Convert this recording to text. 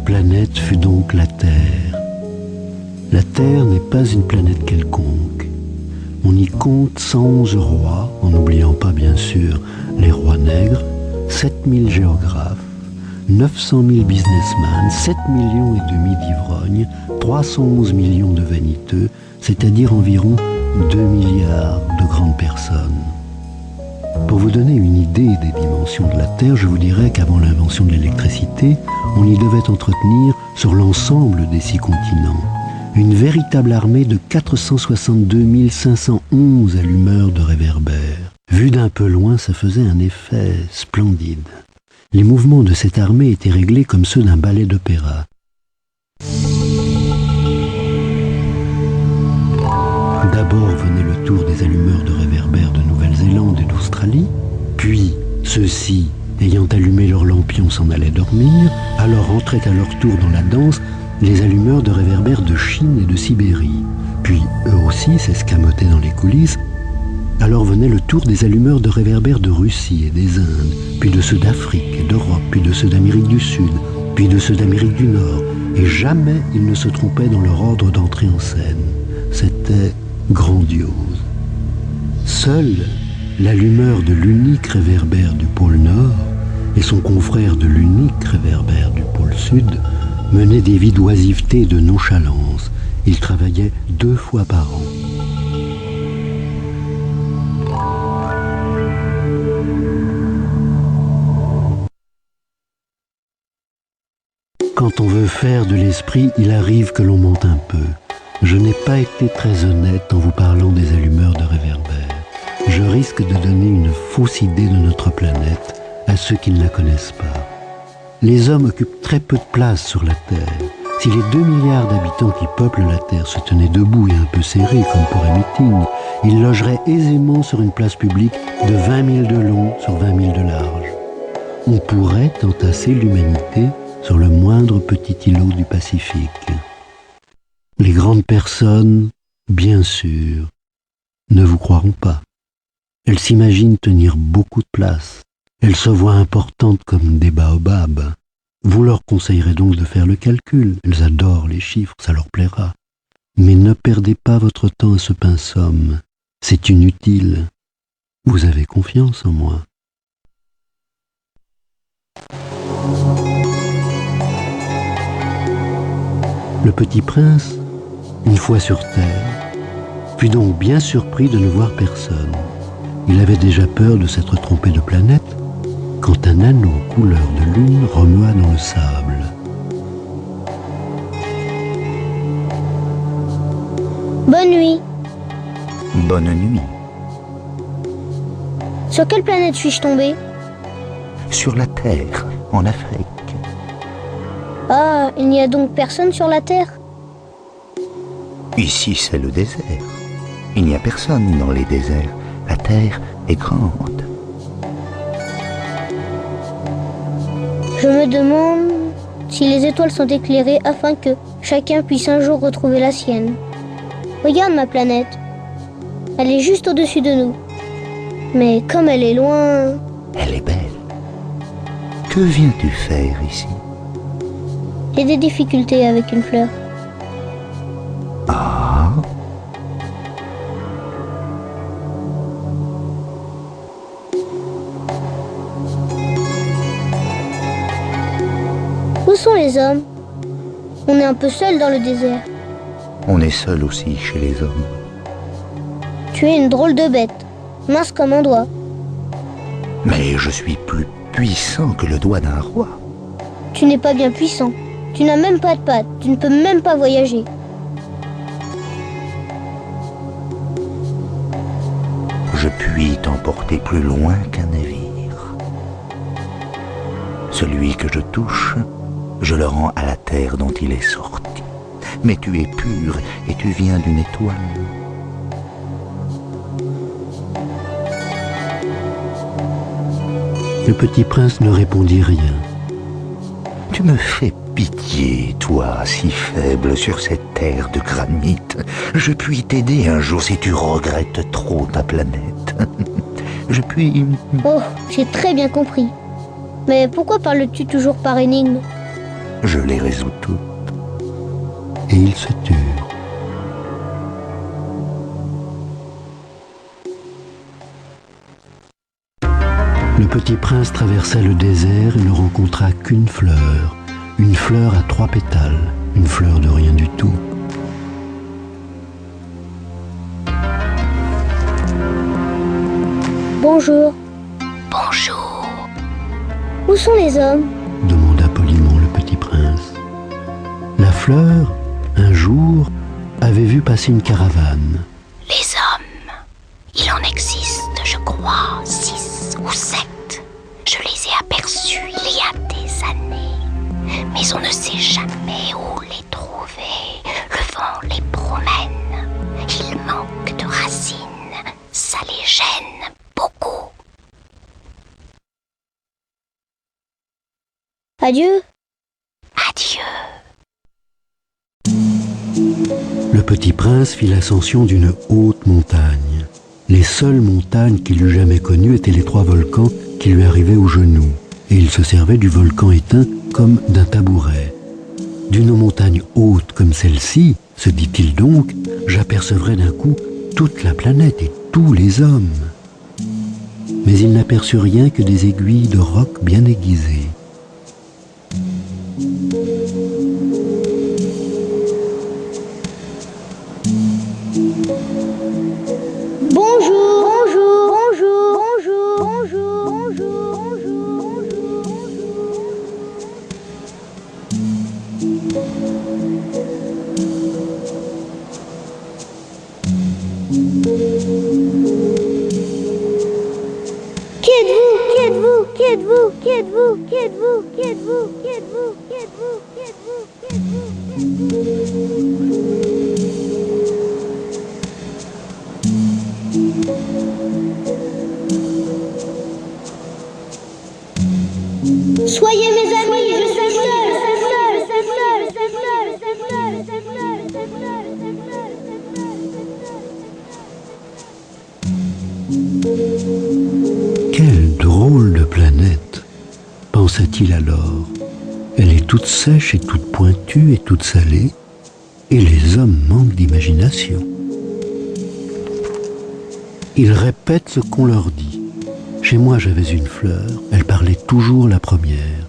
planète fut donc la Terre. La Terre n'est pas une planète quelconque. On y compte 111 rois, en n'oubliant pas bien sûr les rois nègres, 7000 géographes, 900 000 businessmen, 7,5 millions d'ivrognes, 311 millions de vaniteux, c'est-à-dire environ 2 milliards de grandes personnes. Pour vous donner une idée des dimensions de la Terre, je vous dirais qu'avant l'invention de l'électricité, on y devait entretenir sur l'ensemble des 6 continents une véritable armée de 462 511 allumeurs de réverbères. Vu d'un peu loin, ça faisait un effet splendide. Les mouvements de cette armée étaient réglés comme ceux d'un ballet d'opéra. D'abord venait le tour des allumeurs de réverbères de Nouvelle-Zélande et d'Australie, puis ceux-ci, ayant allumé leurs lampions, s'en allaient dormir, alors entraient à leur tour dans la danse les allumeurs de réverbères de Chine et de Sibérie. Puis eux aussi s'escamotaient dans les coulisses. Alors venait le tour des allumeurs de réverbères de Russie et des Indes, puis de ceux d'Afrique et d'Europe, puis de ceux d'Amérique du Sud, puis de ceux d'Amérique du Nord. Et jamais ils ne se trompaient dans leur ordre d'entrée en scène. C'était grandiose. Seul l'allumeur de l'unique réverbère du pôle Nord et son confrère de l'unique réverbère du pôle Sud menaient des vies d'oisiveté et de nonchalance. Ils travaillaient 2 fois par an. Quand on veut faire de l'esprit, il arrive que l'on mente un peu. Je n'ai pas été très honnête en vous parlant des allumeurs de réverbères. Je risque de donner une fausse idée de notre planète à ceux qui ne la connaissent pas. Les hommes occupent très peu de place sur la Terre. Si les 2 milliards d'habitants qui peuplent la Terre se tenaient debout et un peu serrés comme pour un meeting, ils logeraient aisément sur une place publique de 20 000 de long sur 20 000 de large. On pourrait entasser l'humanité sur le moindre petit îlot du Pacifique. Les grandes personnes, bien sûr, ne vous croiront pas. Elles s'imaginent tenir beaucoup de place. Elles se voient importantes comme des baobabs. Vous leur conseillerez donc de faire le calcul. Elles adorent les chiffres, ça leur plaira. Mais ne perdez pas votre temps à ce pinsomme. C'est inutile. Vous avez confiance en moi. Le petit prince, une fois sur terre, fut donc bien surpris de ne voir personne. Il avait déjà peur de s'être trompé de planète quand un anneau couleur de lune remua dans le sable. Bonne nuit. Bonne nuit. Sur quelle planète suis-je tombé? Sur la Terre, en Afrique. Ah, il n'y a donc personne sur la Terre? Ici, c'est le désert. Il n'y a personne dans les déserts. La Terre est grande. Je me demande si les étoiles sont éclairées afin que chacun puisse un jour retrouver la sienne. Regarde ma planète. Elle est juste au-dessus de nous. Mais comme elle est loin... Elle est belle. Que viens-tu faire ici? J'ai des difficultés avec une fleur. Ah. Où sont les hommes? On est un peu seul dans le désert. On est seul aussi chez les hommes. Tu es une drôle de bête, mince comme un doigt. Mais je suis plus puissant que le doigt d'un roi. Tu n'es pas bien puissant. Tu n'as même pas de pattes. Tu ne peux même pas voyager. Je puis t'emporter plus loin qu'un navire. Celui que je touche, je le rends à la terre dont il est sorti. Mais tu es pur et tu viens d'une étoile. Le petit prince ne répondit rien. Tu me fais pitié, toi, si faible sur cette terre de granit. Je puis t'aider un jour si tu regrettes trop ta planète. Je puis... Oh, j'ai très bien compris. Mais pourquoi parles-tu toujours par énigme? je les résous toutes. Et ils se turent. Le petit prince traversa le désert et ne rencontra qu'une fleur à 3 pétales, une fleur de rien du tout. Bonjour. Bonjour. Où sont les hommes? Demanda poliment le petit prince. La fleur, un jour, avait vu passer une caravane. Les hommes, il en existe, je crois, 6 ou 7. Je les ai aperçus il y a des années. Mais on ne sait jamais où les trouver. Le vent les promène. Ils manquent de racines. Ça les gêne beaucoup. Adieu. Adieu. Le petit prince fit l'ascension d'une haute montagne. Les seules montagnes qu'il eût jamais connues étaient les 3 volcans qui lui arrivaient aux genoux, et il se servait du volcan éteint comme d'un tabouret. D'une montagne haute comme celle-ci, se dit-il donc, j'apercevrai d'un coup toute la planète et tous les hommes. Mais il n'aperçut rien que des aiguilles de roc bien aiguisées. Soyez mes amis, je suis seul. Quelle drôle de planète, pensa-t-il alors. Elle est toute sèche et toute pointue et toute salée, et les hommes manquent d'imagination. Ils répètent ce qu'on leur dit. Chez moi j'avais une fleur, elle parlait toujours la première.